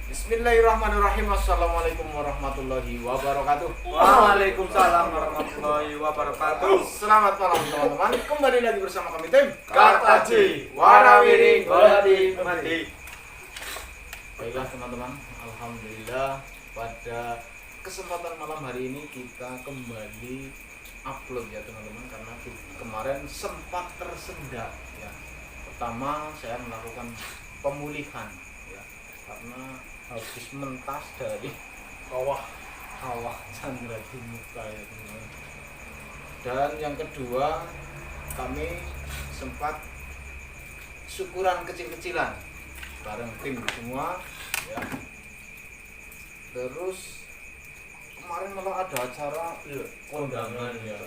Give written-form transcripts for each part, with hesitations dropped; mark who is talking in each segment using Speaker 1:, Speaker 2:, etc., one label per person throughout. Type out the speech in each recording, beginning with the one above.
Speaker 1: Bismillahirrahmanirrahim. Assalamualaikum warahmatullahi wabarakatuh.
Speaker 2: Waalaikumsalam warahmatullahi wabarakatuh.
Speaker 1: Selamat malam teman-teman. Kembali lagi bersama kami tim
Speaker 2: Kartaji Warawiri Goladi Mandi.
Speaker 1: Baiklah teman-teman, alhamdulillah pada kesempatan malam hari ini kita kembali upload ya teman-teman, karena kemarin sempat tersendat ya. Pertama saya melakukan pemulihan ya, karena habis mentas dari kawah Chandra di muka ya teman-teman. Dan yang kedua, kami sempat syukuran kecil-kecilan bareng tim semua ya. Terus kemarin malah ada acara ya, kondangan ya,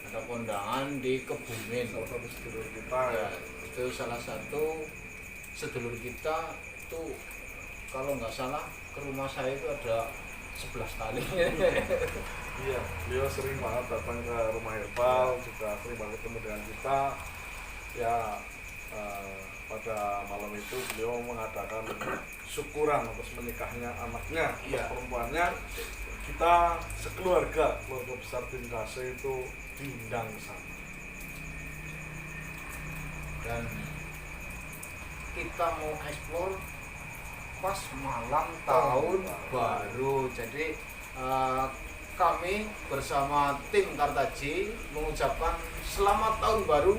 Speaker 1: ada kondangan di Kebumen, salah satu sedulur kita ya. Itu salah satu sedulur kita itu, kalau nggak salah ke rumah saya itu ada 11 kali.
Speaker 3: Iya, beliau sering banget datang ke rumah Irbal, juga sering banget ketemu dengan kita. Ya, pada malam itu beliau mengadakan syukuran atas menikahnya anaknya, perempuannya. Kita sekeluarga, keluarga besar tim Kase itu diundang ke sana.
Speaker 1: Dan kita mau explore pas malam tahun baru. Jadi kami bersama tim Kartaji mengucapkan selamat tahun baru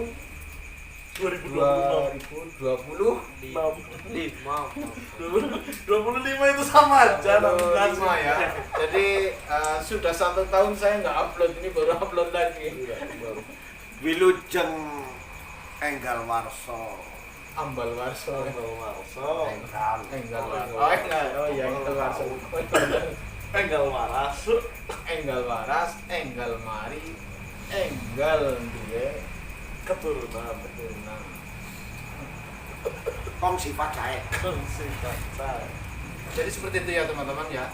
Speaker 1: 2025
Speaker 3: itu sama aja
Speaker 1: 25 ya. Jadi sudah 1 tahun saya nggak upload, ini baru upload lagi.
Speaker 2: Wilujeng Enggal Warso.
Speaker 1: Ambal Warso.
Speaker 2: Enggal
Speaker 1: Enggal Warso. Oh iya, Enggal Warso.
Speaker 3: Enggal Waras.
Speaker 1: Enggal Waras, Enggal Mari, Enggal duwe
Speaker 3: Keturunan.
Speaker 2: Kongsi Pacae.
Speaker 1: Jadi seperti itu ya teman-teman ya.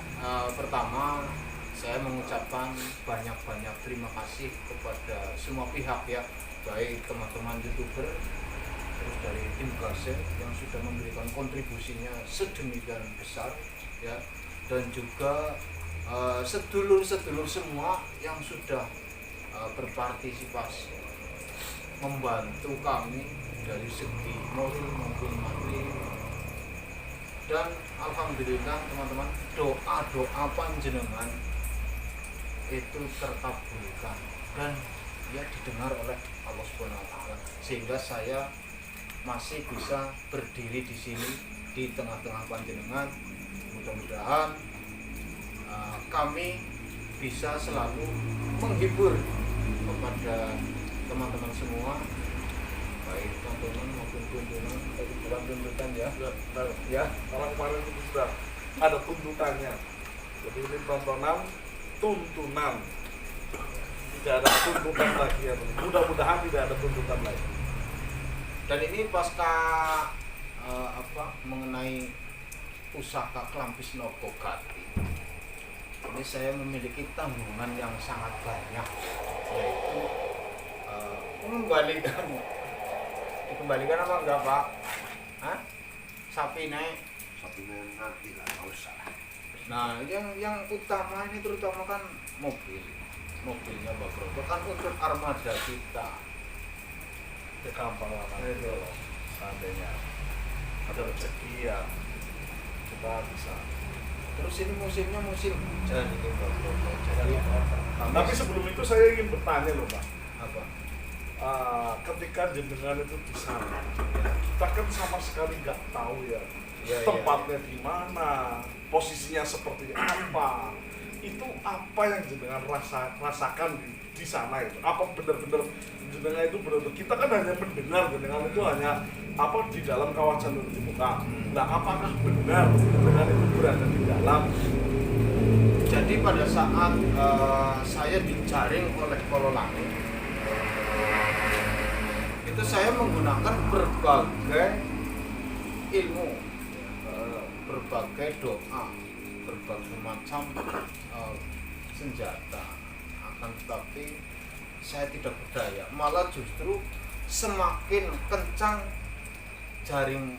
Speaker 1: Pertama saya mengucapkan banyak-banyak terima kasih kepada semua pihak ya, baik teman-teman YouTuber, terus dari tim Kase yang sudah memberikan kontribusinya sedemikian besar ya, dan juga sedulur-sedulur semua yang sudah berpartisipasi membantu kami dari segi moral maupun materi. Dan alhamdulillah teman-teman, doa-doa panjenengan itu terkabulkan dan ya didengar oleh Allah Subhanahu wa taala, sehingga saya masih bisa berdiri di sini di tengah-tengah panjenengan. Mudah-mudahan kami bisa selalu menghibur kepada teman-teman semua, baik tontonan maupun tuntunan. Bukan tuntutan ya,
Speaker 3: Ya, kalau kemarin itu sudah ada tuntutannya. Jadi ini tontonan, tuntunan. Tidak ada tuntutan lagi ya. Mudah-mudahan tidak ada tuntutan lagi.
Speaker 1: Dan ini pasca mengenai pusaka Klampis Nogogati, ini saya memiliki tanggungan yang sangat banyak, yaitu dikembalikan apa enggak Pak? Hah? Sapi naik.
Speaker 2: nanti lah, nggak usah.
Speaker 1: Nah, yang utama ini terutama kan mobilnya Mbak Bro, kan untuk armada kita.
Speaker 3: Ya gampang lah kan.
Speaker 1: Itu.
Speaker 3: Seandainya ada rezeki ya kita bisa.
Speaker 1: Terus ini musimnya musim hujan itu Mbak Bro. Jadi
Speaker 3: Tapi sebelum itu saya ingin bertanya loh Pak.
Speaker 1: apa?
Speaker 3: Ketika jenengan itu di sana, kita kan sama sekali nggak tahu ya,
Speaker 1: Ya,
Speaker 3: tempatnya di mana, posisinya seperti apa. Itu apa yang jenengan rasakan di sana itu? Apa benar-benar jenengan itu benar-benar, kita kan hanya mendengar jenengan itu hanya di dalam kawasan di muka. Nah, apakah benar jenengan itu berada di dalam?
Speaker 1: Jadi pada saat saya dijaring oleh Kololangit, itu saya menggunakan berbagai ilmu, berbagai doa, berbagai macam senjata. Akan tetapi saya tidak berdaya, malah justru semakin kencang jaring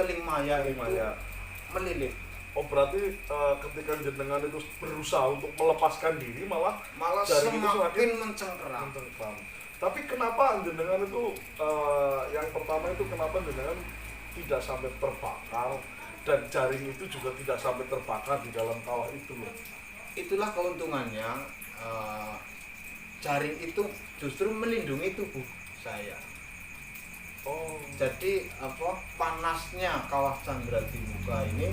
Speaker 1: keling maya itu
Speaker 3: Maya.
Speaker 1: melilit.
Speaker 3: Oh berarti ketika jenengan itu berusaha untuk melepaskan diri malah
Speaker 1: Malah
Speaker 3: jaring itu
Speaker 1: semakin mencengkeram.
Speaker 3: mencengkram. Tapi kenapa jenengan itu yang pertama itu kenapa jenengan tidak sampai terbakar dan jaring itu juga tidak sampai terbakar di dalam kawah itu loh?
Speaker 1: Itulah keuntungannya, jaring itu justru melindungi tubuh saya.
Speaker 3: Oh.
Speaker 1: Jadi panasnya kawah Candra di muka ini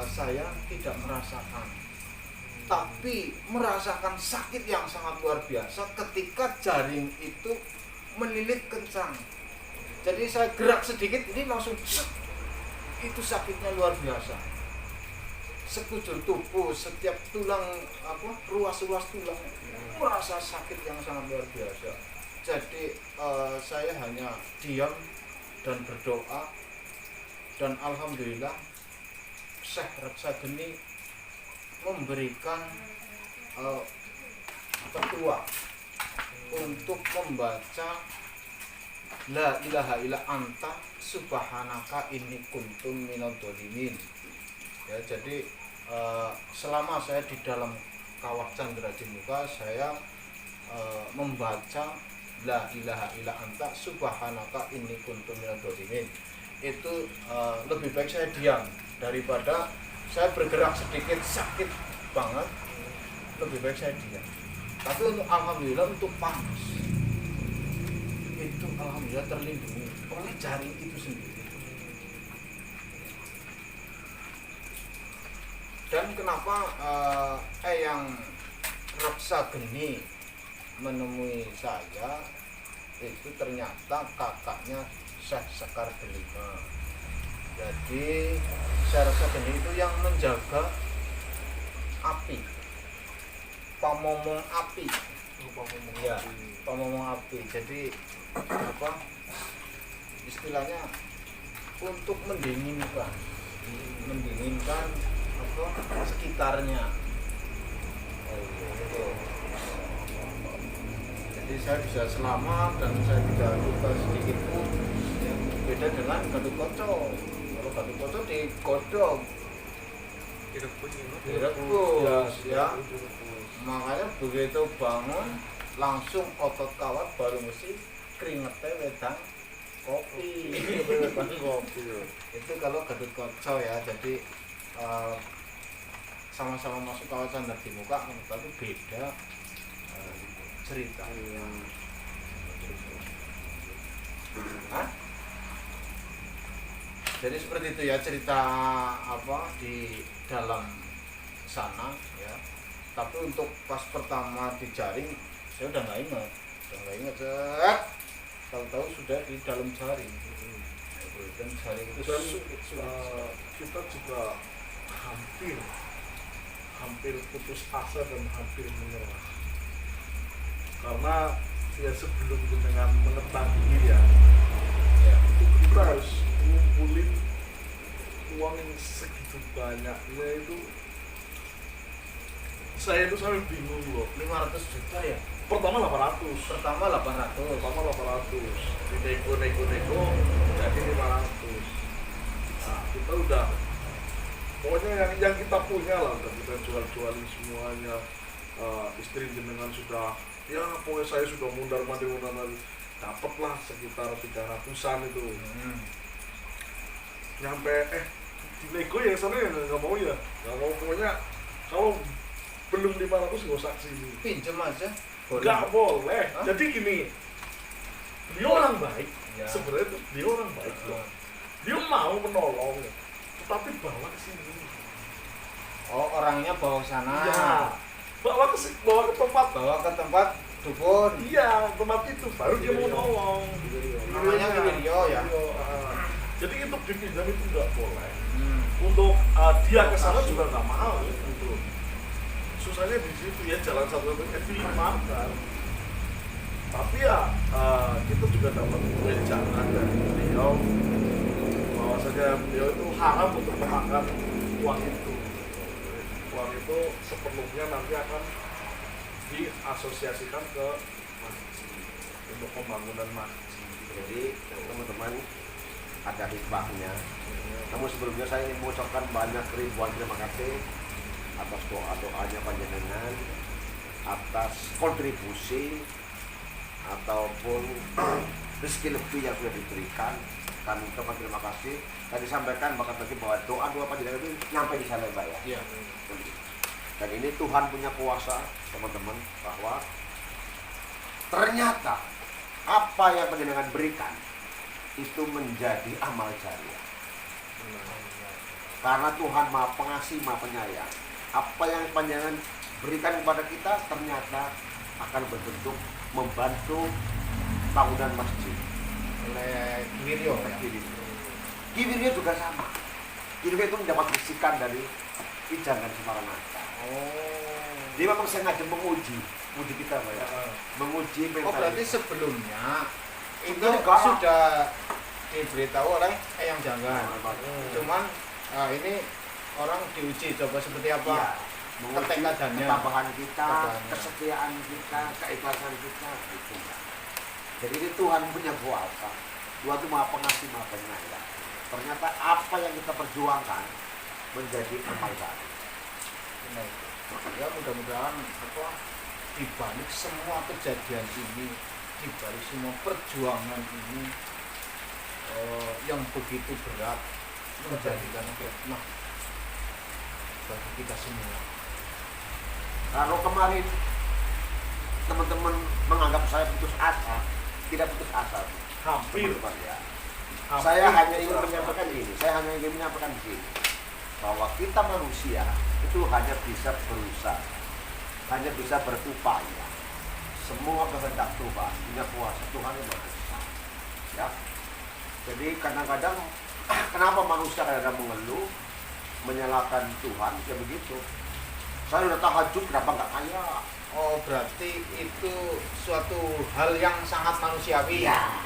Speaker 1: saya tidak merasakan, tapi merasakan sakit yang sangat luar biasa ketika jaring itu melilit kencang. Jadi saya gerak sedikit ini langsung itu sakitnya luar biasa. Sekujur tubuh, setiap tulang ruas-ruas tulang merasa sakit yang sangat luar biasa. Jadi saya hanya diam dan berdoa, dan alhamdulillah Syekh Reksa Geni memberikan petua untuk membaca La ilaha illa anta subhanaka inni kuntum minadh dhalimin. Ya, jadi selama saya di dalam kawah Candra di muka, saya membaca La ilaha illa anta subhanaka inni kuntum minadh dhalimin. Itu lebih baik saya diam daripada saya bergerak sedikit sakit banget. Lebih baik saya diam. Tapi untuk alhamdulillah untuk panas itu alhamdulillah terlindungi oleh jaring itu sendiri. Dan kenapa Eyang Reksa Geni menemui saya, itu ternyata kakaknya Syekh Sekar Delima. Jadi Syekh Reksa Geni itu yang menjaga api, pamomong api. Ya, pamomong api. Jadi istilahnya untuk mendinginkan sekitarnya. Jadi saya bisa selamat dan saya tidak luka sedikit pun. Ya, beda dengan Gatot-Kaca. Kalau Gatot-Kaca digodok, direbus, ya. Makanya begitu bangun langsung otot kawat baru mesti keringetnya wedang kopi. Itu kalau Gatot-Kaca ya. Jadi sama-sama masuk kawah Candra di muka, tapi beda cerita. Jadi seperti itu ya cerita di dalam sana ya. Tapi untuk pas pertama di jaring saya udah nggak ingat, tahu-tahu sudah di dalam jaring. Dan jaring itu
Speaker 3: kita juga hampir putus asa dan hampir menyerah, karena ya sebelum dengan mengetahui ya itu kita harus ngumpulin uang yang segitu banyaknya. Itu saya itu sampai bingung loh.
Speaker 1: 500 juta ya.
Speaker 3: Pertama 800 di nego jadi 500. Nah kita udah pokoknya yang kita punya lah udah kita jual-jualin semuanya. Istri jenengan sudah ya pokoknya saya sudah mundar mandir dapatlah sekitar 300-an itu. Nyampe di nego ya sana ya nggak mau pokoknya kalau belum 500 nggak usah sini,
Speaker 1: pinjem aja.
Speaker 3: nggak boleh. Jadi gini, dia orang baik
Speaker 1: Ya.
Speaker 3: sebenarnya dia orang baik loh. Dia mau menolong tetapi bawa ke sini.
Speaker 1: Oh, orangnya bawa ke sana.
Speaker 3: Iya, bawa ke tempat
Speaker 1: dukun.
Speaker 3: iya, tempat itu baru dia mau nolong.
Speaker 1: Namanya Wiwiryo ya.
Speaker 3: Jadi itu dipinjam itu nggak boleh. Untuk dia ke sana juga nggak mau gitu. Susahnya di situ ya, jalan satu-satunya dimakan. Tapi ya kita juga dapat wejangan dari beliau bahwasanya beliau itu haram untuk memakan uang itu. Uang itu sepenuhnya nanti akan diasosiasikan ke masjid untuk pembangunan masjid.
Speaker 2: Jadi teman-teman ada hikmahnya. Namun sebelumnya saya ingin mengucapkan banyak ribuan terima kasih atas doa-doanya panjenengan, atas kontribusi ataupun rezeki lebih yang sudah diberikan. Kami ucapkan terima kasih. Tadi sampaikan bahkan tadi bahwa doa-doa panjenengan itu nyampe di sana, Pak ya.
Speaker 1: Iya.
Speaker 2: Dan ini Tuhan punya kuasa, teman-teman, bahwa ternyata apa yang panjenengan berikan itu menjadi amal jariah. Karena Tuhan Maha Pengasih, Maha Penyayang. Apa yang panjenengan berikan kepada kita ternyata akan berbentuk membantu bangunan masjid.
Speaker 1: Oleh Kiwiryo ya.
Speaker 2: Kiwiryo juga sama. Kiwiryo itu mendapat bisikan dari Ijangan Semaranata.
Speaker 1: Oh.
Speaker 2: Dia memang sengaja menguji kita, Pak ya. Menguji
Speaker 1: Oh, berarti sebelumnya itu
Speaker 2: juga
Speaker 1: sudah diberitahu oleh Eyang Janggan. Cuman ini orang diuji coba seperti apa.
Speaker 2: Iya, menguji
Speaker 1: Ketekadaannya.
Speaker 2: ketabahan kita,
Speaker 1: Ketabahannya.
Speaker 2: kesetiaan kita, keikhlasan kita, gitu. Jadi ini Tuhan punya kuasa. Tuhan itu Maha Pengasih, Maha Penyayang. Ternyata apa yang kita perjuangkan menjadi amal jariah.
Speaker 1: Ya mudah-mudahan apa di balik semua kejadian ini, di balik semua perjuangan ini yang begitu berat menjadikan hikmah bagi kita semua.
Speaker 2: Kalau kemarin teman-teman menganggap saya putus asa, tidak putus asa.
Speaker 3: Hampir.
Speaker 2: Teman-teman, ya.
Speaker 3: Hampir.
Speaker 2: Saya hanya ingin menyampaikan ini. Saya hanya ingin menyampaikan di sini bahwa kita manusia itu hanya bisa berusaha, hanya bisa berupaya. Semua kehendak Tuhan punya kuasa. Tuhan yang Maha Esa. Ya. Jadi kadang-kadang kenapa manusia kadang-kadang mengeluh, menyalahkan Tuhan, ya begitu. Saya udah tahajud, kenapa nggak kaya?
Speaker 1: Oh, berarti itu suatu hal yang sangat manusiawi.
Speaker 2: Iya.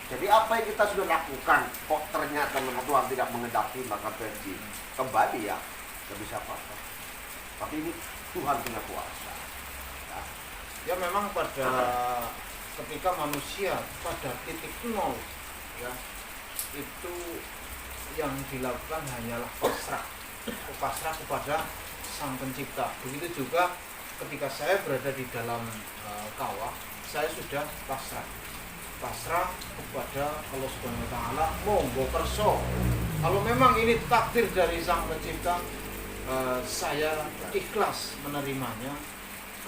Speaker 2: Jadi apa yang kita sudah lakukan, kok ternyata memang Tuhan tidak mengendaki, maka terjadi kembali ya, nggak bisa apa-apa. Tapi ini Tuhan punya kuasa. Ya.
Speaker 1: Ya memang pada ketika manusia pada titik nol, ya itu yang dilakukan hanyalah pasrah kepada Sang Pencipta. Begitu juga ketika saya berada di dalam kawah, saya sudah pasrah kepada Allah Subhanahu wa taala, monggo kerso. Kalau memang ini takdir dari Sang Pencipta, saya ikhlas menerimanya.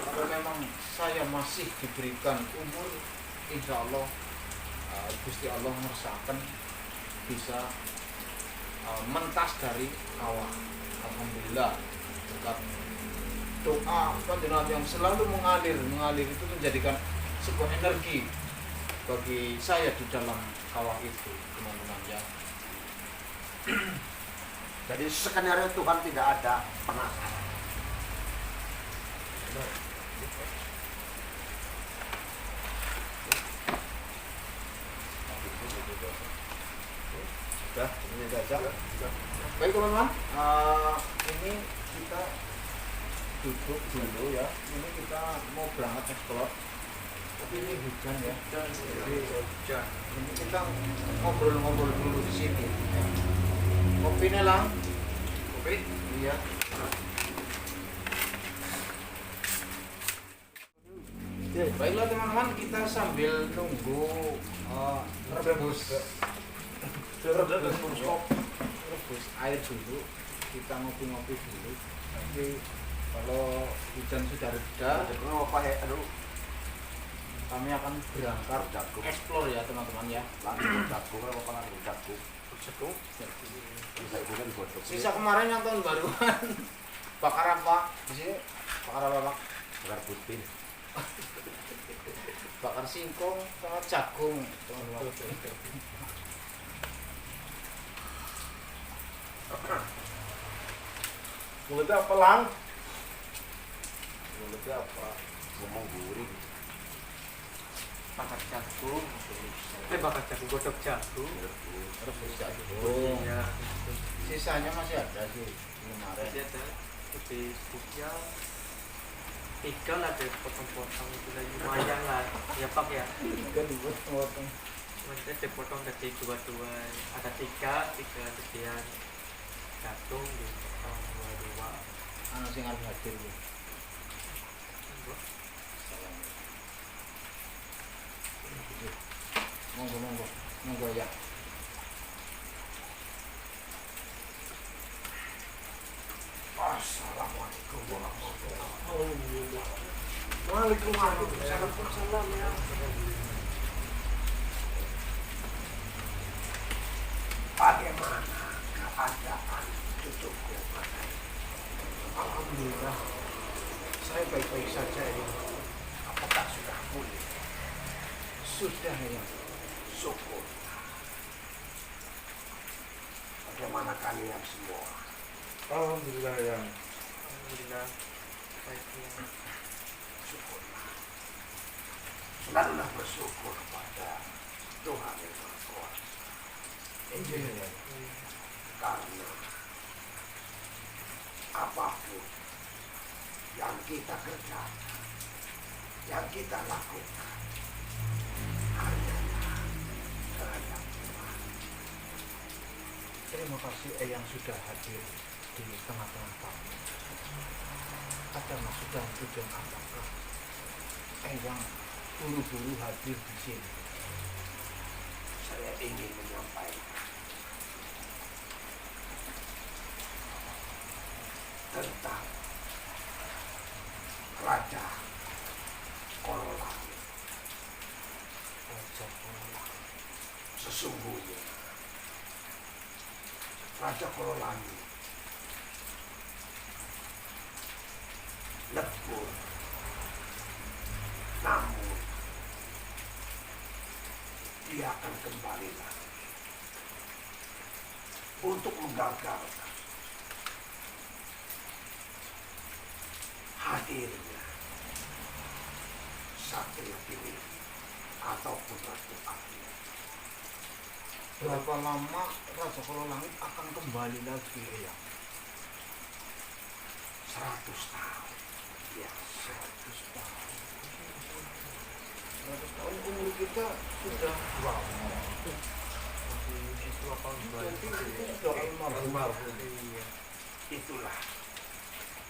Speaker 1: Kalau memang saya masih diberikan umur, insya Allah Gusti Allah merasakan bisa mentas dari kawah. Alhamdulillah, berkat doa panjenengan yang selalu mengalir itu menjadikan sebuah energi bagi saya di dalam kawah itu, teman-teman ya.
Speaker 2: Jadi skenario Tuhan tidak ada pernah salah.
Speaker 1: Sudah, ini saja. Baik teman-teman, ini kita duduk dulu ya. Ini kita mau berangkat eksplor. Tapi ini hujan ya. Jadi hujan. Ini kita ngobrol-ngobrol dulu di sini. Ya. Kopinya lang. Kopi? Iya. Baiklah teman-teman, kita sambil nunggu rebus air dulu, kita ngopi-ngopi dulu. Nanti kalau hujan sudah reda, kami akan berangkat explore ya teman-teman ya.
Speaker 2: Langsung jagung, apa langsung jagung?
Speaker 1: Jagung.
Speaker 2: Jagungnya digodok.
Speaker 1: Sisa kemarin yang tahun baruan. Bakar apa? Di sini bakar apa, Pak?
Speaker 2: Bakar putih.
Speaker 1: Bakar singkong sama jagung.
Speaker 3: Mulutnya apa, Lang?
Speaker 2: Mulutnya apa? Ngomong guring.
Speaker 4: Bakar jagung, bakar jagung, godok jagung,
Speaker 1: Rebus jagung.
Speaker 4: ya,
Speaker 1: Sisanya masih ada sih kemarin.
Speaker 4: jadi ada lebih ya, ikan ada potong-potong itu lagi lumayan lah, ya Pak ya,
Speaker 1: Ikan dibuat potong.
Speaker 4: Maksudnya dipotong jadi dua-dua, ada tiga sekian jagung dipotong dua-dua.
Speaker 1: Ana sing arep hadir ya. Monggo ya.
Speaker 2: Assalamualaikum warahmatullahi wabarakatuh.
Speaker 3: Waalaikumsalam ya.
Speaker 2: Bagaimana keadaan cucuku?
Speaker 1: Alhamdulillah. Saya baik-baik saja ya.
Speaker 2: Apakah sudah pulih?
Speaker 1: Sudah ya.
Speaker 2: Syukur. Bagaimana kalian semua?
Speaker 3: Alhamdulillah ya.
Speaker 4: Alhamdulillah baiknya.
Speaker 2: Syukurlah. Selalulah bersyukur pada Tuhan yang Maha Kuasa.
Speaker 1: Iya.
Speaker 2: Karena apapun yang kita kerjakan, yang kita lakukan, hanyalah kehendak Tuhan.
Speaker 1: Terima kasih yang sudah hadir di tengah-tengah kami. Ada maksud dan tujuan apakah yang buru-buru hadir di sini?
Speaker 2: Saya ingin menyampaikan tentang Raja Kololangi.
Speaker 1: Raja Kololangi.
Speaker 2: Sesungguhnya Raja Kololangi lebur, namun dia akan kembali lagi untuk menggagalkan hadirnya Satria Pilih ataupun Ratu Akhir.
Speaker 1: Berapa lama Raja Kololangi akan kembali lagi ya?
Speaker 2: 100 tahun. Ya,
Speaker 1: 100 tahun. 100 tahun umur kita sudah
Speaker 4: Itu apa
Speaker 1: sudah almarhum.
Speaker 4: Iya.
Speaker 2: itulah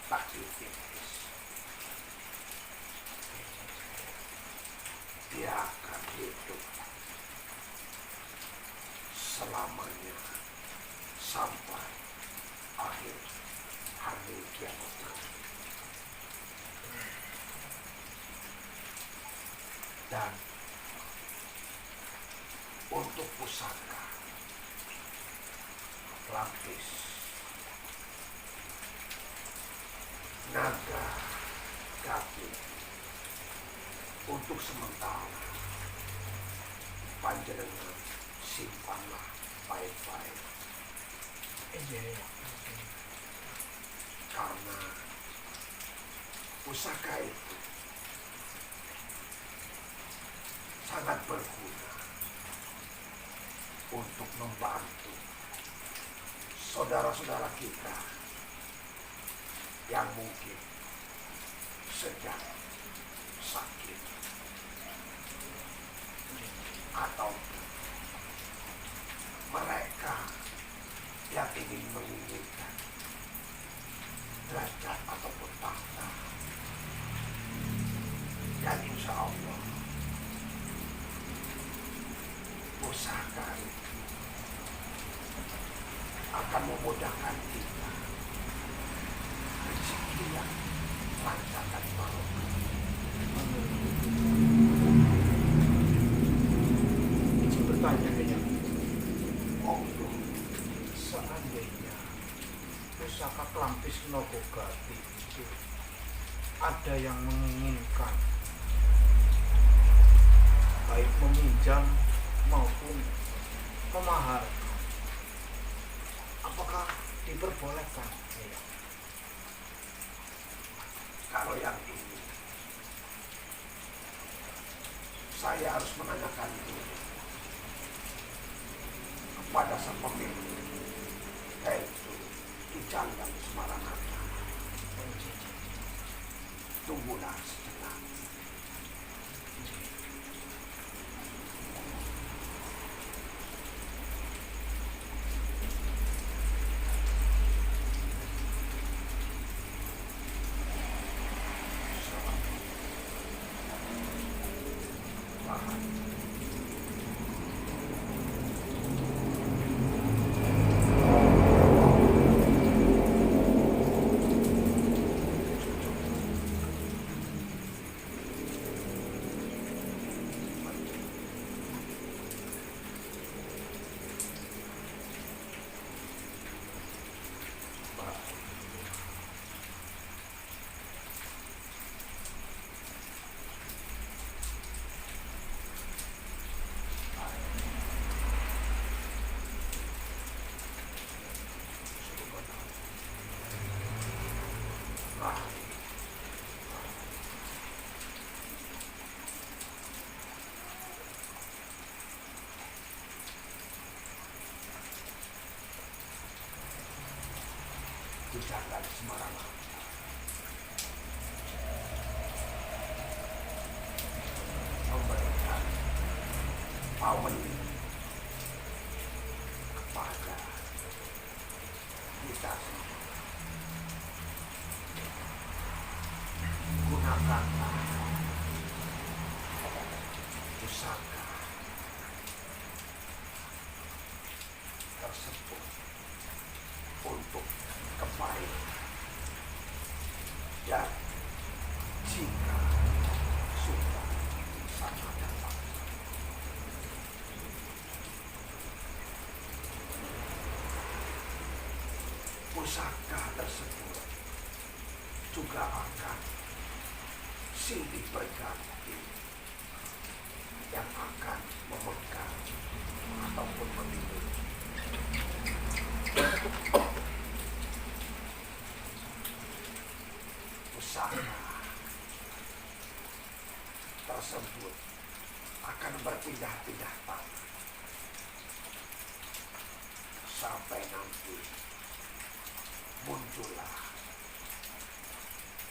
Speaker 2: takdir iblis. Dia akan hidup selamanya sampai akhir hari kiamat nanti. Dan untuk pusaka lapis naga kaki untuk sementara panjenengan simpanlah baik-baik
Speaker 1: Iya.
Speaker 2: karena pusaka itu sangat berguna untuk membantu saudara-saudara kita yang mungkin sedang sakit atau mereka yang ingin menginginkan derajat ataupun tahta. Dan insya Allah pusaka itu akan memudahkan kita rezeki yang lancarkan barokah.
Speaker 1: Izin bertanya ya.
Speaker 2: Monggo.
Speaker 1: Seandainya pusaka Klampis Nogogati itu ada yang menginginkan baik meminjam maupun memaharkan, apakah diperbolehkan? Ya.
Speaker 2: Kalau yang ini saya harus menanyakan dulu kepada sang pemilik, yaitu Ki Candang Semaranata. Tunggulah sejenak. Ucapan Semarang memberikan pawen kepada kita semua. Gunakanlah pusaka tersebut untuk kebaikan, dan jika sudah sangat dapat pusaka tersebut juga akan silih berganti yang akan memegang ataupun memiliki pusaka tersebut akan berpindah-pindah tangan sampai nanti muncullah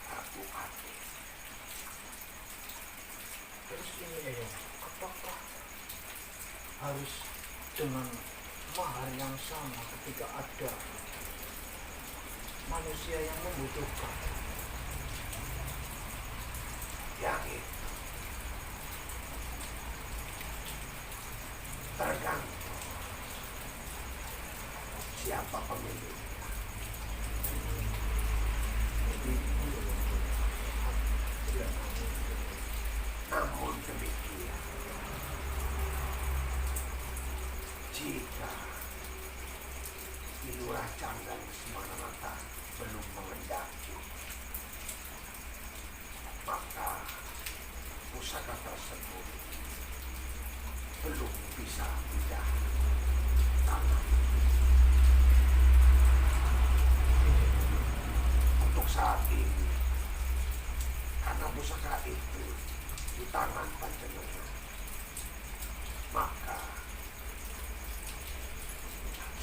Speaker 2: Ratu Ati.
Speaker 1: Terus ini ya, apakah harus dengan mahar yang sama ketika ada manusia yang membutuhkan?
Speaker 2: Yang itu tergantung siapa pemiliknya. Namun demikian, jika Kilurah Canggan semata-mata belum mengendaki, maka pusaka tersebut belum bisa pindah tangan. Untuk saat ini, karena pusaka itu di tangan panjenengan, maka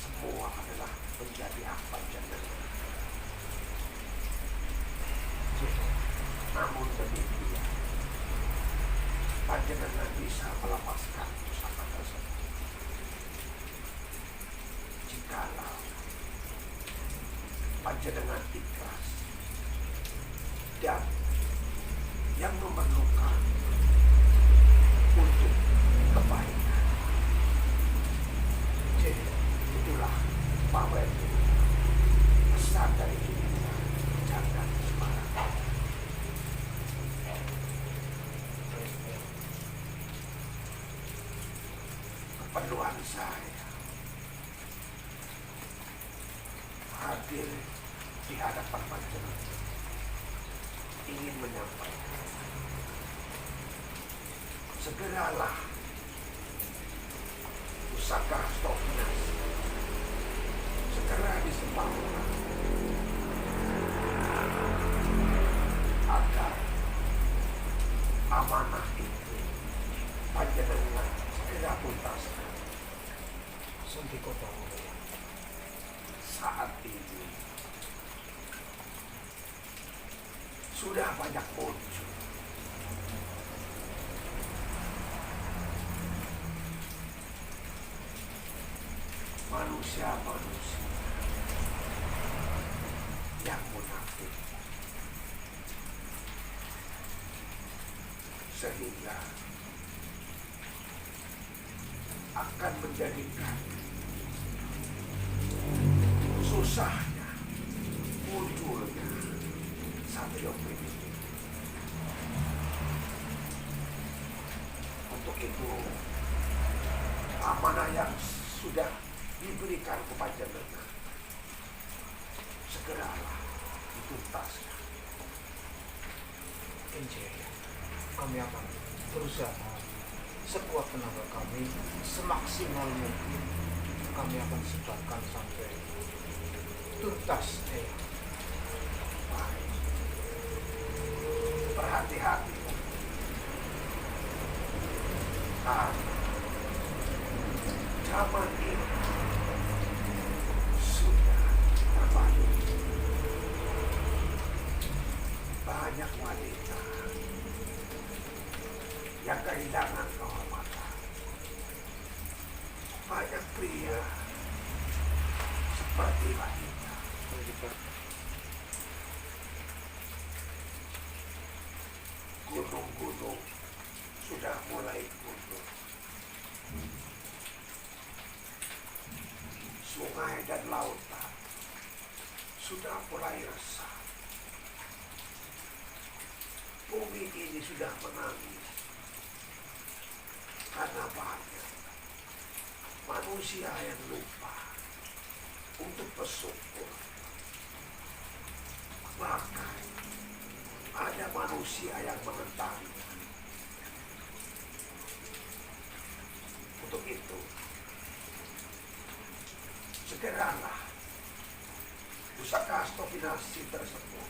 Speaker 2: semua adalah menjadi hak panjenengan. Namun demikian, panjenengan bisa melepaskan pusaka tersebut jikalau panjenengan ikhlas dan yang memerlukan untuk kebaikan. Jadi itulah pawen pesan dari kita Canggan Semarang. Keperluan saya hadir di hadapan panjenengan ingin menyampaikan, segeralah pusaka Stokinas segera disempurnakan agar amanah itu panjenengan segera tuntaskan.
Speaker 1: Sandi kota
Speaker 2: Saat ini sudah banyak muncul manusia-manusia yang munafik, sehingga akan menjadikan susahnya munculnya satrio primitif. Untuk itu, amanah yang sudah diberikan kepada mereka segeralah dituntaskan.
Speaker 1: Injaya, kami akan berusaha sekuat tenaga kami, semaksimal mungkin kami akan sebarkan sampai tuntas.
Speaker 2: Baik. Berhati-hati. Zaman ini sudah terbalik. kehilangan kehormatan. Banyak pria seperti wanita. Gunung-gunung sudah mulai gunung. Sungai dan lautan sudah mulai resah. Bumi ini sudah menangis karena banyak manusia yang lupa untuk bersyukur. Bahkan ada manusia yang mengetahui. Untuk itu, segeralah pusaka stokinasi tersebut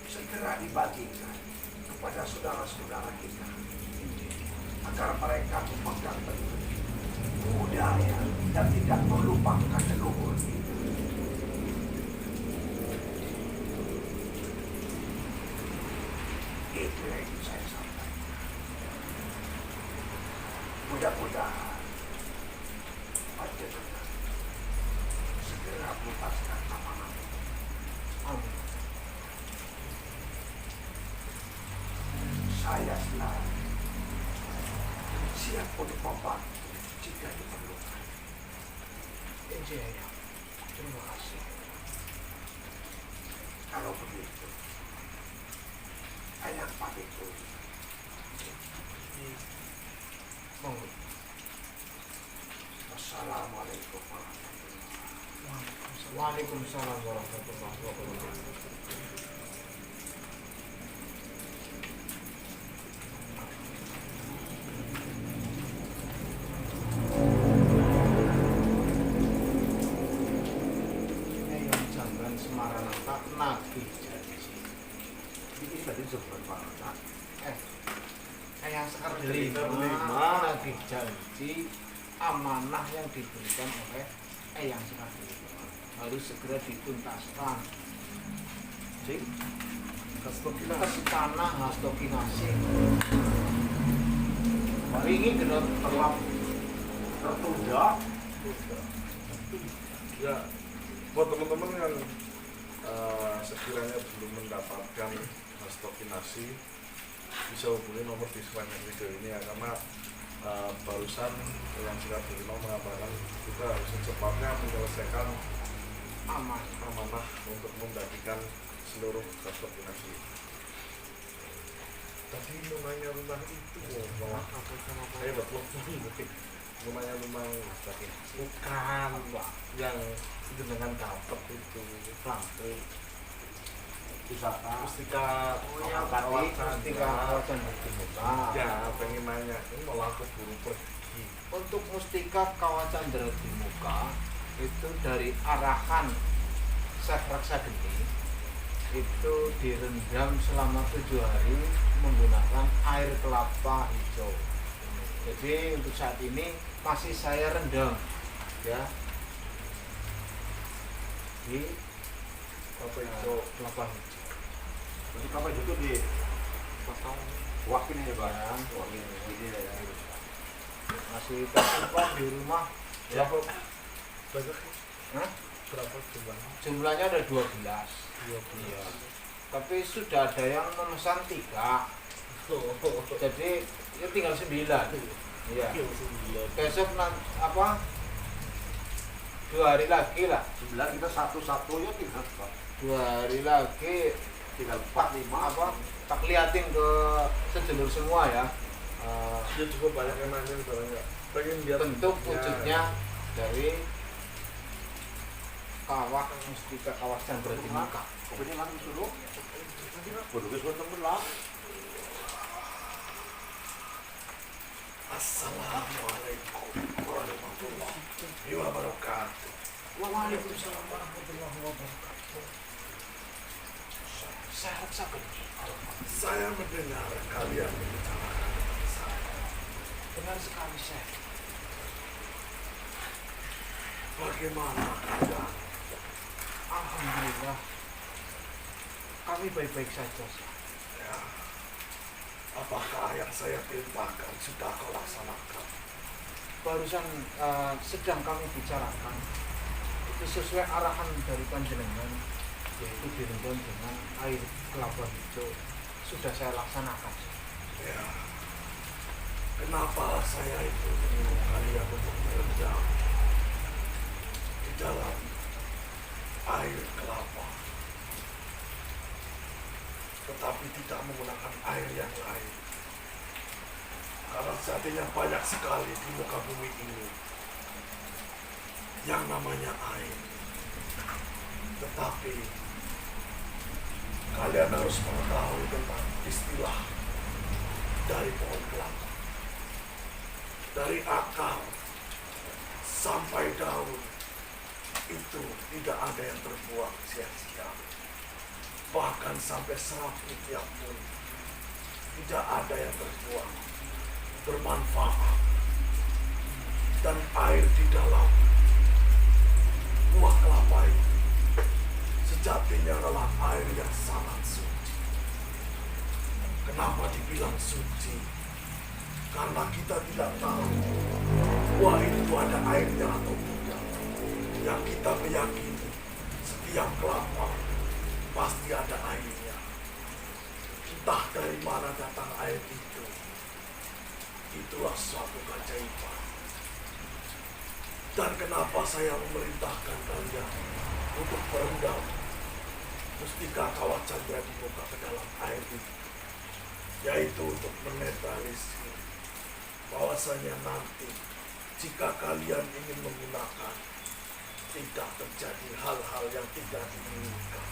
Speaker 2: segera dibagikan kepada saudara-saudara kita agar mereka memegang teguh budaya dan tidak melupakan leluhur kita. Itu yang ingin saya sampaikan. Mudah-mudahan panjenengan segera melepaskan amanah.
Speaker 1: Amin.
Speaker 2: Saya selalu siap untuk membantu jika diperlukan.
Speaker 1: Iya. Terima kasih.
Speaker 2: Kalau begitu, ayah pamit dulu.
Speaker 1: Monggo.
Speaker 2: Wassalamualaikum warahmatullahi wabarakatuh.
Speaker 1: Waalaikumsalam warahmatullahi wabarakatuh. Eyang Jamban Semaranata Nagih Janji.
Speaker 2: Ini tadi sebut mana?
Speaker 1: Eyang Sekar
Speaker 3: Delima.
Speaker 1: Delima Nagih Janji, amanah yang diberikan oleh Eyang Sekar Delima harus segera dituntaskan.
Speaker 2: Sing,
Speaker 1: Ke tanah Hastokinasi. Hari ini genap terlap
Speaker 2: tertunda.
Speaker 3: Ya, buat teman-teman yang sekiranya belum mendapatkan stokinasi, bisa hubungi nomor di sepanjang video ini ya, karena barusan yang sudah Delima mengatakan kita harus secepatnya menyelesaikan amanah untuk membagikan seluruh stokinasi. Tadi namanya rumah itu malah saya betul namanya rumah stokinasi bukan Pak, yang dengan dapat itu lampu
Speaker 2: Pusaka.
Speaker 3: mustika
Speaker 1: Mustika Kawasan Dimuka.
Speaker 3: ya pengen nanya ini malah aku buru pergi.
Speaker 1: Untuk Mustika Kawasan Dimuka itu dari arahan Syekh Raksageni itu direndam selama 7 hari menggunakan air kelapa hijau. Jadi untuk saat ini masih saya rendam ya di
Speaker 3: Apa itu
Speaker 1: kelapa hijau.
Speaker 2: Jadi kapan itu di
Speaker 4: potong
Speaker 2: wakil ya Pak?
Speaker 1: Ya.
Speaker 2: Wakil ini ya.
Speaker 1: Masih tersimpan di rumah ya.
Speaker 3: berapa banyak?
Speaker 1: Hah?
Speaker 3: Berapa jumlahnya?
Speaker 1: Jumlahnya ada 12. Iya. Tapi sudah ada yang memesan 3. Jadi ya tinggal 9. Iya. Besok apa? 2 hari lagi lah.
Speaker 2: 9 kita satu-satu ya tinggal Pak.
Speaker 1: 2 hari lagi
Speaker 2: Tinggal 4, 5
Speaker 1: apa? Tak liatin ke sedulur semua ya.
Speaker 3: Ya cukup banyak yang nanya sebenarnya pengen lihat
Speaker 1: Bentuk wujudnya dari kawah Mustika Kawasan Dimuka.
Speaker 2: Kopinya langsung suruh. Bodoh wis temen lah.
Speaker 3: Assalamualaikum warahmatullahi wabarakatuh.
Speaker 1: Waalaikumsalam warahmatullahi wabarakatuh. Saya Raksageni.
Speaker 3: Saya mendengar kalian membicarakan tentang saya.
Speaker 1: Benar sekali, Syekh.
Speaker 3: Bagaimana keadaan?
Speaker 1: Alhamdulillah. Kami baik-baik saja, Syekh.
Speaker 3: Ya. Apakah yang saya perintahkan sudah kau laksanakan?
Speaker 1: Barusan sedang kami bicarakan itu sesuai arahan dari panjenengan, yaitu direndam dengan air kelapa hijau, sudah saya laksanakan.
Speaker 3: Ya, kenapa saya itu menyuruh kalian untuk merendam di dalam air kelapa, tetapi tidak menggunakan air yang lain? Karena sejatinya banyak sekali di muka bumi ini yang namanya air. Tetapi kalian harus mengetahui tentang istilah dari pohon kelapa. Dari akar sampai daun itu tidak ada yang terbuang sia-sia. Bahkan sampai seraputnya pun tidak ada yang terbuang, bermanfaat. Dan air di dalam buah kelapa itu sejatinya adalah air yang sangat suci. Kenapa dibilang suci? Karena kita tidak tahu buah itu ada airnya atau tidak. Yang kita meyakini setiap kelapa pasti ada airnya. Entah dari mana datang air itu. Itulah suatu keajaiban. Dan kenapa saya memerintahkan kalian untuk berendam mustika kawat candra di muka ke dalam air itu, yaitu untuk menetralisir bahwasanya nanti jika kalian ingin menggunakan tidak terjadi hal-hal yang tidak diinginkan.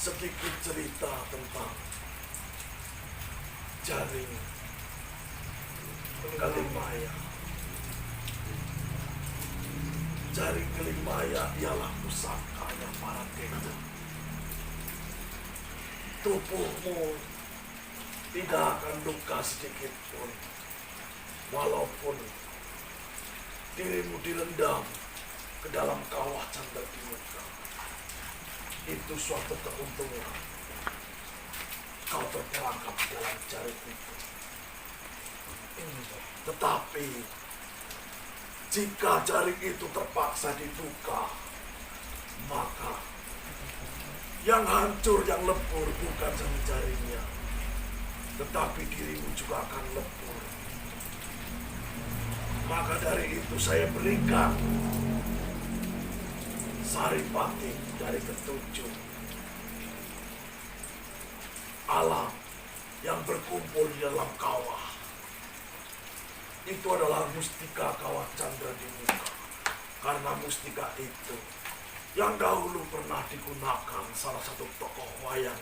Speaker 3: Sedikit cerita tentang jaring Kalimaya. Jaring Kalimaya ialah pusakanya para dewa. Tubuhmu tidak akan luka sedikit pun, walaupun dirimu direndam ke dalam kawah candra di muka. Itu suatu keuntungan. Kau terperangkap dalam jaring itu. Tetapi jika jaring itu terpaksa dibuka, maka yang hancur, yang lebur bukan saja jaringnya, tetapi dirimu juga akan lebur. Maka dari itu saya berikan saripati dari ketujuh alam yang berkumpul di dalam kawah. Itu adalah mustika kawat candra di muka. Karena mustika itu yang dahulu pernah digunakan salah satu tokoh wayang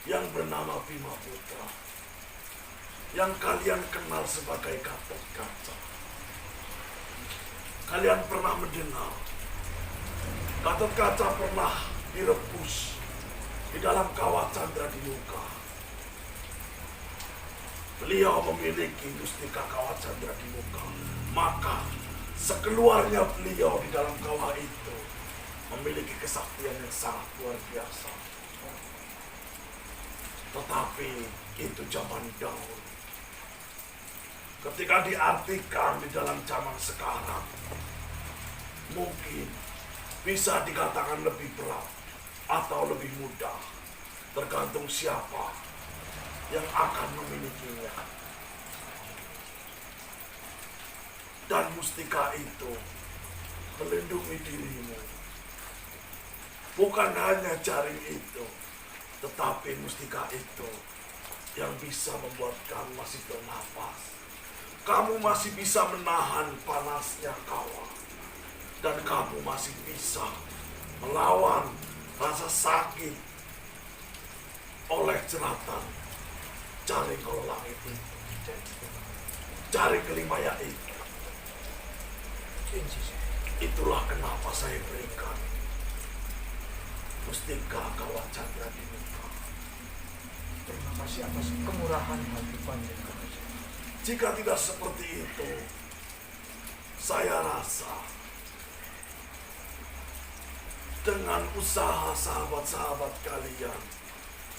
Speaker 3: yang bernama Bima Putra, yang kalian kenal sebagai Gatot Kaca. Kalian pernah mendengar Gatot Kaca pernah direbus di dalam kawat candra di muka. Beliau memiliki mustika kawat candra di muka. Maka sekeluarnya beliau di dalam kawah itu memiliki kesaktian yang sangat luar biasa. Tetapi itu zaman dahulu. Ketika diartikan di dalam zaman sekarang, mungkin bisa dikatakan lebih berat atau lebih mudah, tergantung siapa yang akan memilikinya. Dan mustika itu melindungi dirimu. Bukan hanya jaring itu, tetapi mustika itu yang bisa membuat kamu masih bernafas. Kamu masih bisa menahan panasnya kawah. Dan kamu masih bisa melawan rasa sakit oleh jeratan jaring Kalimaya itu. Jaring Kalimaya itu. Itulah kenapa saya berikan mustika kawat candra di muka.
Speaker 1: Terima kasih atas kemurahan hati panjenengan.
Speaker 3: Jika tidak seperti itu, saya rasa dengan usaha sahabat-sahabat kalian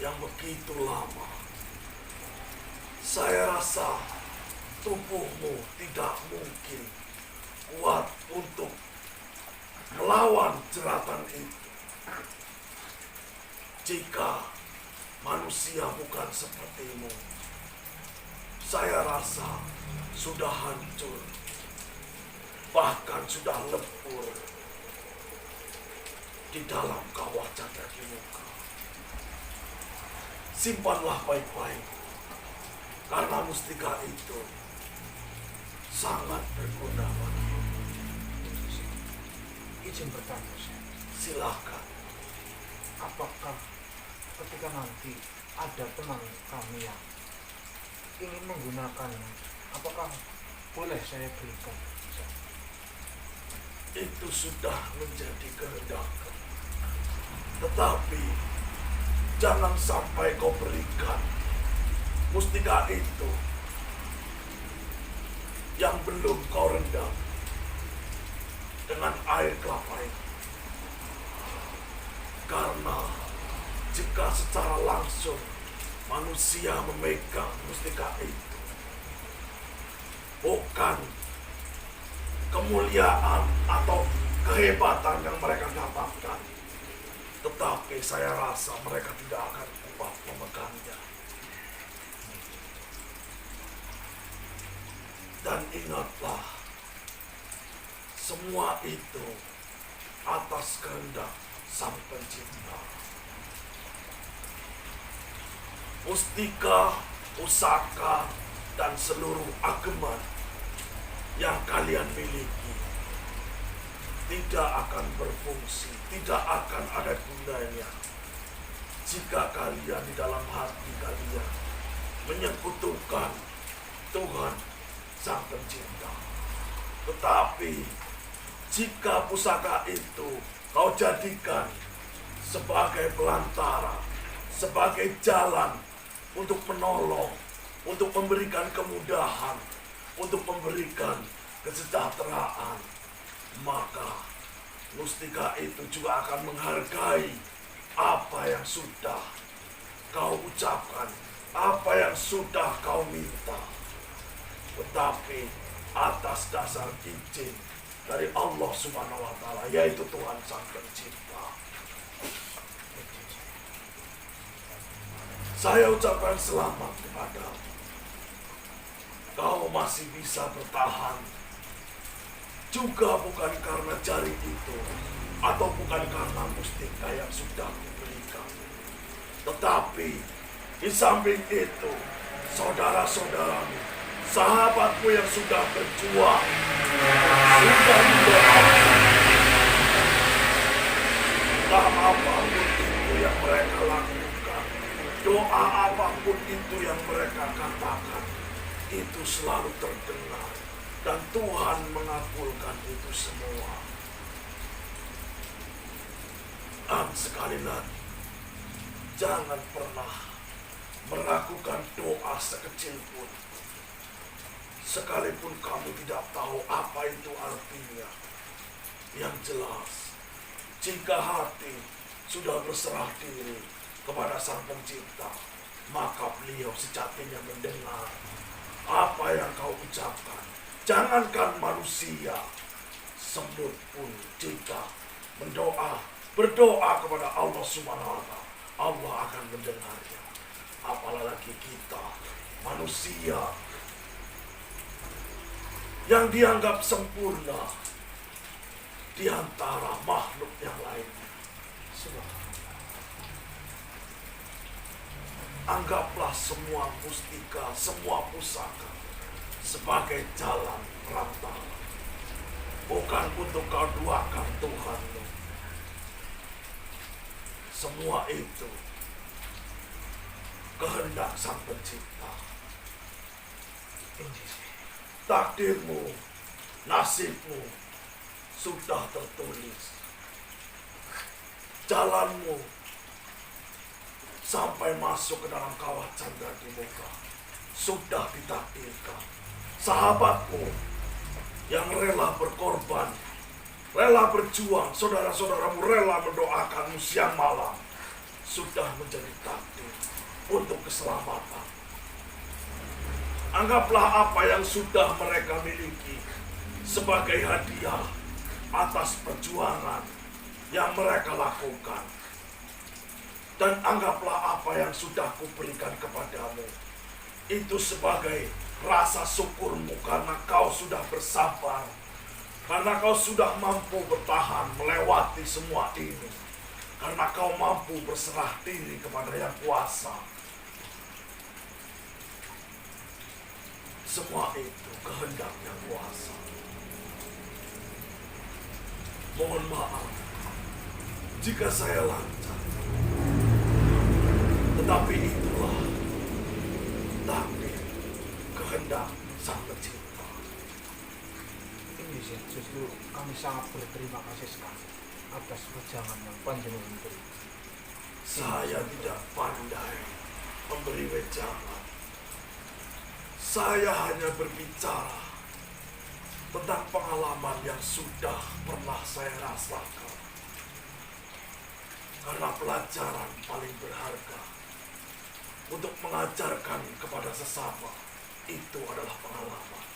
Speaker 3: yang begitu lama. Saya rasa tubuhmu tidak mungkin kuat untuk melawan jeratan itu. Jika manusia bukan sepertimu, saya rasa sudah hancur, bahkan sudah lebur di dalam kawah Candra Muka. Simpanlah baik-baik, karena mustika itu sangat berguna bagimu.
Speaker 1: Izin bertanya, Syekh.
Speaker 3: Silahkan.
Speaker 1: Apakah ketika nanti ada teman kami yang ingin menggunakannya, apakah boleh saya berikan?
Speaker 3: Itu sudah menjadi kehendakmu. Tetapi jangan sampai kau berikan mustika itu yang belum kau rendam dengan air kelapa itu. Karena jika secara langsung manusia memegang mustika itu, bukan kemuliaan atau kehebatan yang mereka dapatkan, tetapi saya rasa mereka tidak akan kuat memegangnya. Dan ingatlah, semua itu atas kehendak Sang Pencipta. Mustika, pusaka, dan seluruh ageman yang kalian miliki tidak akan berfungsi, tidak akan ada gunanya jika kalian di dalam hati kalian menyekutukan Tuhan Sang Pencipta. Tetapi jika pusaka itu kau jadikan sebagai pelantara, sebagai jalan untuk menolong, untuk memberikan kemudahan, untuk memberikan kesejahteraan, maka mustika itu juga akan menghargai apa yang sudah kau ucapkan, apa yang sudah kau minta. Tetapi atas dasar izin dari Allah Subhanahu wa Ta'ala, yaitu Tuhan Sang Pencipta, saya ucapkan selamat kepadamu. Kau masih bisa bertahan, juga bukan karena jari itu, atau bukan karena mustika yang sudah kuberikan. Tetapi di samping itu, saudara-saudaramu, sahabatku yang sudah berjuang, sudah mendoakan, entah apapun itu yang mereka lakukan, doa apapun itu yang mereka katakan, itu selalu terdengar, dan Tuhan mengabulkan itu semua. Dan sekali lagi, jangan pernah meragukan doa sekecil pun. Sekalipun kamu tidak tahu apa itu artinya. Yang jelas, jika hati sudah berserah diri kepada Sang Pencipta, maka Beliau sejatinya mendengar apa yang kau ucapkan. Jangankan manusia, semut pun jika berdoa kepada Allah Subhanahu wa Ta'ala, Allah akan mendengarnya. Apalagi kita, manusia, yang dianggap sempurna di antara makhluk yang lain. Anggaplah semua mustika, semua pusaka sebagai jalan perantara, bukan untuk kau duakan Tuhanmu. Semua itu kehendak Sang Pencipta. Takdirmu, nasibmu sudah tertulis. Jalanmu sampai masuk ke dalam kawah Candra Muka sudah ditakdirkan. Sahabatmu yang rela berkorban, rela berjuang, saudara-saudaramu rela mendoakanmu siang malam, sudah menjadi takdir untuk keselamatan. Anggaplah apa yang sudah mereka miliki sebagai hadiah atas perjuangan yang mereka lakukan. Dan anggaplah apa yang sudah kuberikan kepadamu itu sebagai rasa syukurmu karena kau sudah bersabar, karena kau sudah mampu bertahan melewati semua ini, karena kau mampu berserah diri kepada Yang Kuasa. Semua itu kehendak Yang Kuasa. Mohon maaf jika saya lancar, tetapi itulah takdir kehendak Sang Pencipta.
Speaker 1: Ini sih justru kami sangat berterima kasih sekali atas wejangan yang panjenengan beri.
Speaker 3: Saya tidak pandai memberi wejangan. Saya hanya berbicara tentang pengalaman yang sudah pernah saya rasakan. Karena pelajaran paling berharga untuk mengajarkan kepada sesama itu adalah pengalaman.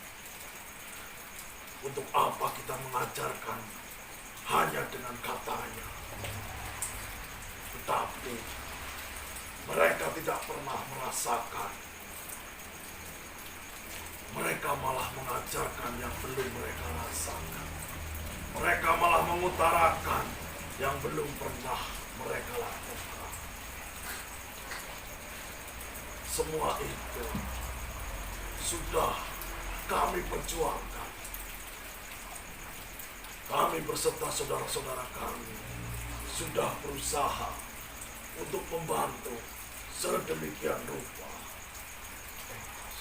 Speaker 3: Untuk apa kita mengajarkan hanya dengan katanya? Tetapi mereka tidak pernah merasakan. Mereka malah mengajarkan yang belum mereka rasakan. Mereka malah mengutarakan yang belum pernah mereka lakukan. Semua itu sudah kami perjuangkan. Kami beserta saudara-saudara kami sudah berusaha untuk membantu sedemikian rupa.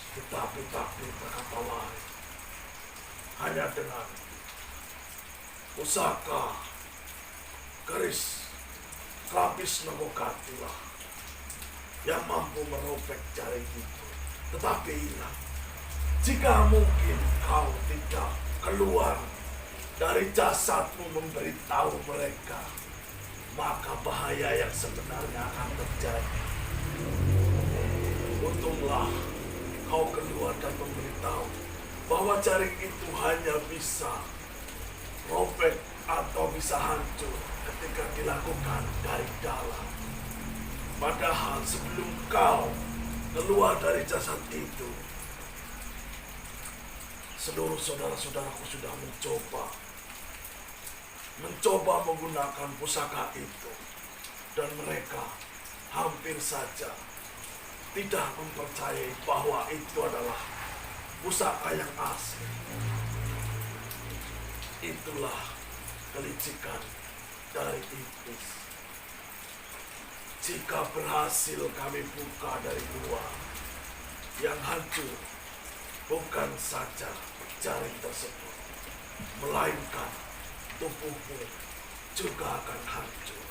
Speaker 3: Tetapi takdir berkata lain. Hanya dengan pusaka keris kelapis Nogokatilah yang mampu merobek jaring itu. Tetapi ingat, jika mungkin kau tidak keluar dari jasadmu memberitahu mereka, maka bahaya yang sebenarnya akan terjadi. Untunglah kau keluar dan memberitahu bahwa jaring itu hanya bisa robek atau bisa hancur ketika dilakukan dari dalam. Padahal sebelum kau keluar dari jasad itu, seluruh saudara-saudaraku sudah mencoba menggunakan pusaka itu, dan mereka hampir saja tidak mempercayai bahwa itu adalah pusaka yang asli. Itulah kelicikan dari iblis. Jika berhasil kami buka dari luar, yang hancur bukan saja jaring tersebut, melainkan tubuhmu juga akan hancur.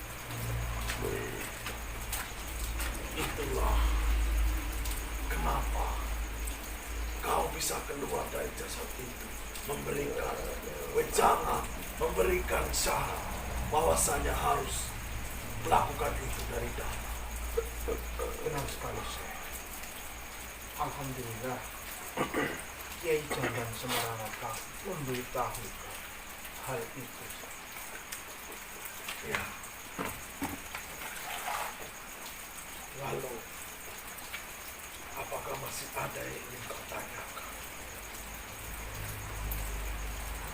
Speaker 3: Itulah kenapa kau bisa keluar dari jasad itu, memberikan wejangan, memberikan syarat bahwasanya harus melakukan itu dari dalam.
Speaker 1: Benar sekali, Syekh. Alhamdulillah, Kiai Jaban Semarangata memberitahukan hal itu.
Speaker 3: Ya. Lalu, apakah masih ada yang ingin kau tanyakan?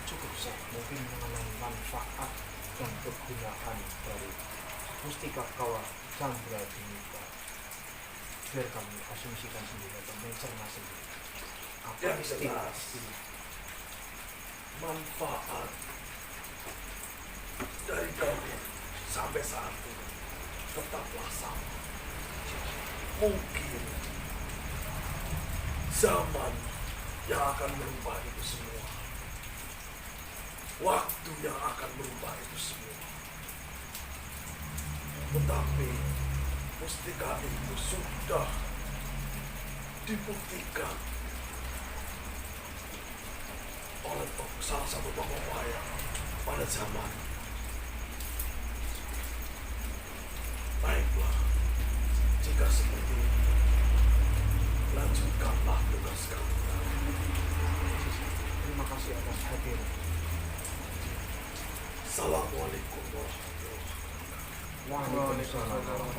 Speaker 1: Cukup, Syekh, mungkin mengenai manfaat dan kegunaan dari mustika kawah Chandra Dinika. Biar kami asumsikan sendiri atau mencerna sendiri. Apa
Speaker 3: Yang
Speaker 1: istilah
Speaker 3: jelas, manfaat dari dahulu sampai saat ini tetaplah sama. Mungkin zaman yang akan merubah itu semua, waktu yang akan merubah itu semua. Tetapi mustika itu sudah dibuktikan oleh salah satu tokoh wayang pada zaman. Baiklah, jika seperti ini, lanjutkanlah tugas kamu.
Speaker 1: Terima kasih atas hadir.
Speaker 3: Assalamualaikum warahmatullahi
Speaker 1: Waalaikumsalam.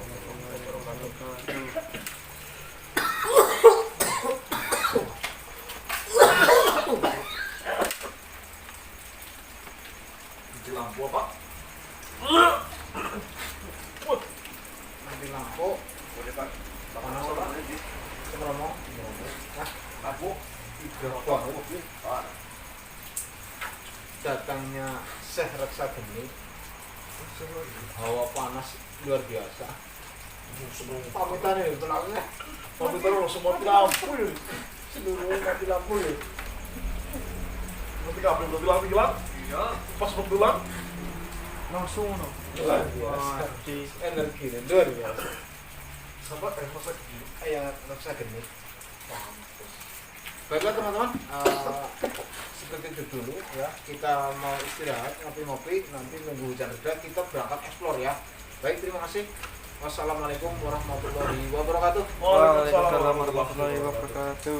Speaker 3: di lampu apa?
Speaker 1: Nanti lampu.
Speaker 2: Boleh Pak.
Speaker 1: Mana
Speaker 2: Apa
Speaker 1: Pak?
Speaker 2: ini?
Speaker 1: Sepromo. Nah,
Speaker 2: Lampu.
Speaker 1: tiga
Speaker 2: Pak.
Speaker 1: banget.
Speaker 2: Pak.
Speaker 1: Datangnya Syekh Reksa Geni. Hawa panas luar biasa.
Speaker 3: Sebelum
Speaker 1: Pamitan ya, tenangnya.
Speaker 3: tapi terus semua mati lampu ya.
Speaker 1: Seluruhnya mati lampu ya.
Speaker 3: Nanti kabel udah bilang
Speaker 4: Iya.
Speaker 3: pas berdulang.
Speaker 4: Langsung no.
Speaker 1: Luar biasa.
Speaker 4: Di
Speaker 1: Energi luar biasa.
Speaker 3: Sahabat masa gini.
Speaker 1: Kayak Reksa Geni. Baiklah teman-teman, seperti itu dulu ya. Kita mau istirahat, ngopi-ngopi, nanti nunggu hujan reda, kita berangkat explore ya. Baik, terima kasih. Wassalamualaikum warahmatullahi wabarakatuh.
Speaker 4: Waalaikumsalam warahmatullahi wabarakatuh.